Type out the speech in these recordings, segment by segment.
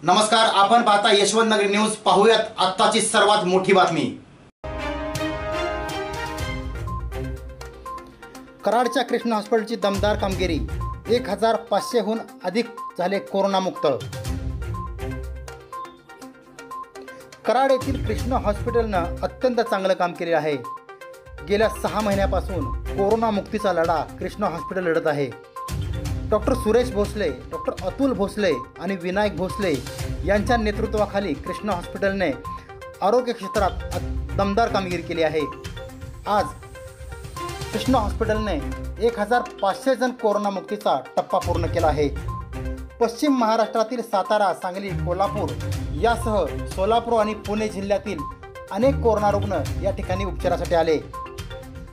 नमस्कार, आपण पाहता यशवंत नगर न्यूज। पाहूयात आत्ताची सर्वात मोठी बातमी। कराडच्या कृष्णा हॉस्पिटलची दमदार कामगिरी। 1500हून अधिक झाले कोरोनामुक्त। कराड येथील कृष्णा हॉस्पिटलनं अत्यंत चांगलं काम केले आहे। गेल्या 6 महिन्यापासून कोरोना मुक्तीचा लढा कृष्णा हॉस्पिटल लढत आहे। डॉक्टर सुरेश भोसले, डॉक्टर अतुल भोसले आणि विनायक भोसले यांच्या नेतृत्वाखाली कृष्णा हॉस्पिटलने आरोग्य क्षेत्रात दमदार कामगिरी केली आहे। आज कृष्णा हॉस्पिटलने 1500 जण कोरोनामुक्तीचा टप्पा पूर्ण केला आहे। पश्चिम महाराष्ट्रातील सातारा, सांगली, कोल्हापूर यासह सोलापूर आणि पुणे जिल्ह्यातील अनेक कोरोना रुग्ण या ठिकाणी उपचारासाठी आले।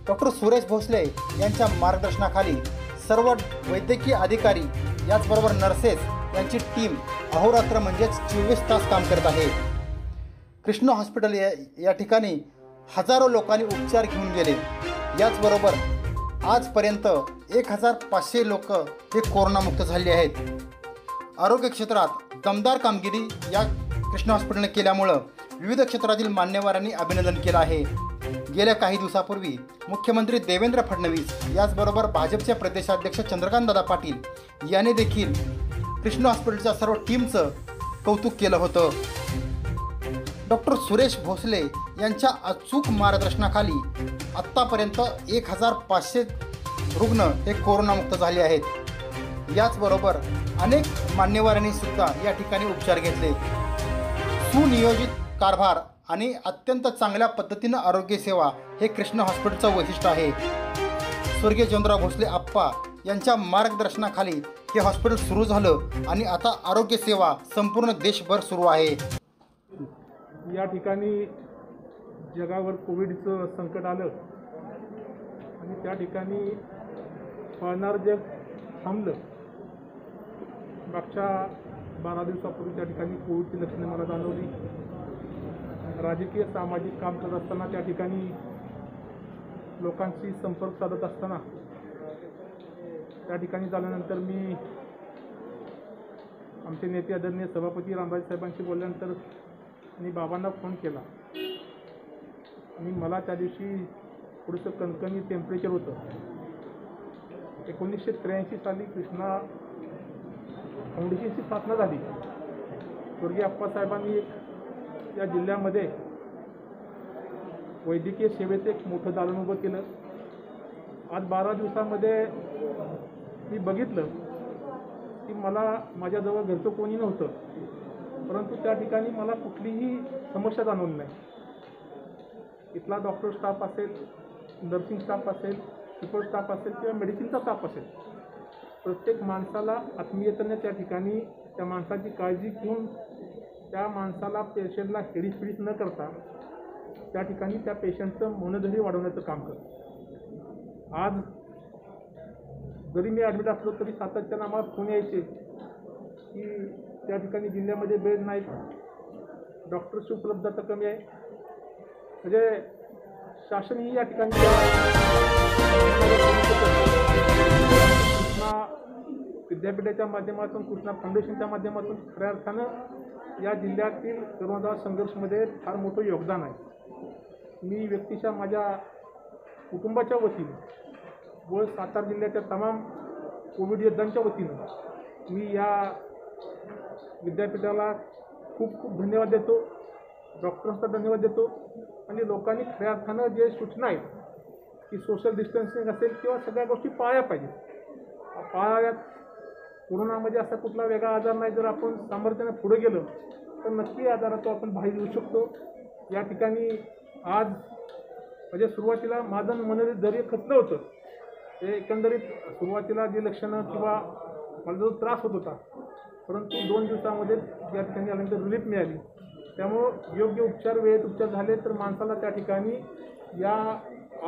डॉक्टर सुरेश भोसले यांच्या मार्गदर्शनाखाली सर्व वैद्यकीय अधिकारी याचबरोबर नर्सेस यांची टीम अहोरात्र म्हणजेच 24 तास काम करत आहे। कृष्णा हॉस्पिटल या ठिकाणी हजारो लोकांनी उपचार घेऊन गेले। याचबरोबर आजपर्यंत 1500 लोक हे कोरोनामुक्त झाले आहेत। आरोग्य क्षेत्रात दमदार कामगिरी या कृष्णा हॉस्पिटलने केल्यामुळं विविध क्षेत्रातील मान्यवरांनी अभिनंदन केलं आहे। गेल्या काही दिवसापूर्वी मुख्यमंत्री देवेंद्र फडणवीस याचबरोबर भाजपचे प्रदेशाध्यक्ष चंद्रकांतदादा पाटील यांनी देखील कृष्णा हॉस्पिटलच्या सर्व टीमचं कौतुक केलं होतं। डॉक्टर सुरेश भोसले यांच्या अचूक मार्गदर्शनाखाली आत्तापर्यंत 1500 रुग्ण हे कोरोनामुक्त झाले आहेत। याचबरोबर अनेक मान्यवरांनी सुद्धा या ठिकाणी उपचार घेतले। सुनियोजित कारभार आणि अत्यंत चांगल्या पद्धतीनं आरोग्य सेवा हे कृष्णा हॉस्पिटलचं वैशिष्ट्य आहे। स्वर्गीय चंद्रराव भोसले आप्पा यांच्या मार्गदर्शनाखाली हे हॉस्पिटल सुरू झालं आणि आता आरोग्य सेवा संपूर्ण देशभर सुरू आहे। या ठिकाणी जगावर कोविडचं संकट आलं आणि त्या ठिकाणी पळणार जग थांबलं। मागच्या 12 दिवसापूर्वी त्या ठिकाणी कोविडची लक्षणे मला जाणवली। राजकीय सामाजिक काम करत असताना त्या ठिकाणी लोकांशी संपर्क साधत असताना त्या ठिकाणी झाल्यानंतर मी आमचे नेते आदरणीय सभापती रामराज साहेबांशी बोलल्यानंतर मी बाबांना फोन केला आणि मला त्या दिवशी थोडंसं कणकणी टेम्परेचर होतं। 1983 साली कृष्णा फाउंडेशनची स्थापना झाली। स्वर्गीय आप्पासाहेबांनी या जिल्ह्यामध्ये वैद्यकीय सेवेचं एक मोठं दालन उभं केलं। आज 12 दिवसामध्ये मी बघितलं की मला माझ्याजवळ घरचं कोणी नव्हतं, परंतु त्या ठिकाणी मला कुठलीही समस्या जाणवली नाही। इथला डॉक्टर स्टाफ असेल, नर्सिंग स्टाफ असेल, सपोर्ट स्टाफ असेल किंवा मेडिसिनचा स्टाफ असेल, प्रत्येक माणसाला आत्मीयतेने त्या ठिकाणी त्या माणसाची काळजी घेऊन त्या माणसाला पेशंटला हेडीफिडीस न करता त्या ठिकाणी त्या पेशंटचं मनोधैर्य वाढवण्याचं काम करतं। आज जरी मी ॲडमिट असलो तरी सातत्यानं आम्हाला फोन यायचे की त्या ठिकाणी जिल्ह्यामध्ये बेड नाहीत, डॉक्टरची उपलब्धता कमी आहे। म्हणजे शासनही या ठिकाणी कृष्णा विद्यापीठाच्या माध्यमातून, कृष्णा फाउंडेशनच्या माध्यमातून खऱ्या अर्थानं या जिल्ह्यातील कोरोना संघर्षमध्ये फार मोठं योगदान आहे। मी व्यक्तिशः माझ्या कुटुंबाच्या वतीनं व सातारा जिल्ह्याच्या तमाम कोविड योद्ध्यांच्या वतीनं मी या विद्यापीठाला खूप खूप धन्यवाद देतो, डॉक्टर्सला धन्यवाद देतो आणि लोकांनी खऱ्या अर्थानं जे सूचना आहेत की सोशल डिस्टन्सिंग असेल किंवा सगळ्या गोष्टी पाळल्या पाहिजेत। पाळाव्यात। कोरोनामध्ये असा कुठला वेगळा आजार नाही, जर आपण सामर्थ्याने पुढे गेलो तर नक्की आजारातून आपण बाहेर येऊ शकतो। या ठिकाणी आज म्हणजे सुरुवातीला माझं मनोधैर्य खचलं होतं। ते एकंदरीत सुरुवातीला जी लक्षणं किंवा मला जो त्रास होत होता, परंतु 2 दिवसामध्ये या ठिकाणी आल्यानंतर रिलीफ मिळाली। त्यामुळं योग्य उपचार, वेळेत उपचार झाले तर माणसाला त्या ठिकाणी या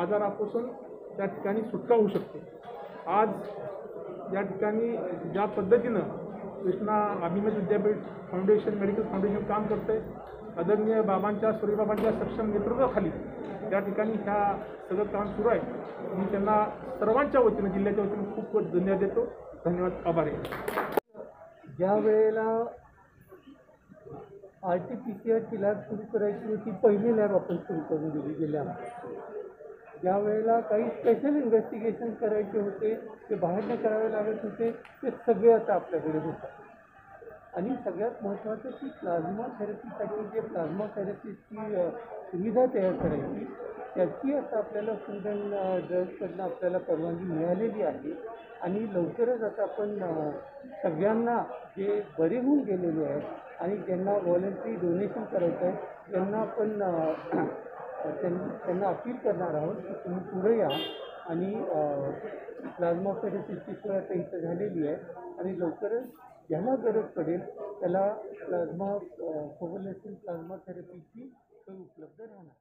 आजारापासून त्या ठिकाणी सुटका होऊ शकते। आज या ठिकाणी ज्या पद्धतीनं कृष्णा अभिमत विद्यापीठ फाउंडेशन, मेडिकल फाउंडेशन काम करतं आहे, आदरणीय बाबांच्या, सूर्यबाबांच्या सक्षम नेतृत्वाखाली त्या ठिकाणी ह्या सगळं काम सुरू आहे। मी त्यांना सर्वांच्या वतीनं, जिल्ह्याच्या वतीनं खूप खूप धन्यवाद देतो। धन्यवाद, आभारी आहे। ज्या वेळेला RT-PCR लॅब सुरू करायची होती. पहिली लॅब आपण सुरू करून दिली गेल्या ज्या वेळेला काही स्पेशल इन्व्हेस्टिगेशन करायचे होते, ते बाहेरनं करावे लागत होते, ते सगळे आता आपल्याकडे होतात. आणि सगळ्यात महत्त्वाचं की प्लाझ्मा थेरपीसाठी जे प्लाझ्मा थेरपीची सुविधा तयार करायची, त्याची आता आपल्याला फूड अँड ड्रग्सकडनं आपल्याला परवानगी मिळालेली आहे. आणि लवकरच आता आपण सगळ्यांना जे बरे होऊन गेलेले आहेत आणि ज्यांना व्हॉलंटरी डोनेशन करायचं आहे, त्यांना आपण त्यांना अपील करणार आहोत की तुम्ही पुढे या आणि प्लाझ्मा थेरपीची सोय आता इथं झालेली आहे आणि लवकरच ज्याला गरज पडेल त्याला प्लाझ्मा कोव्हॅलेंट प्लाझ्मा थेरपीची सोय उपलब्ध राहणार.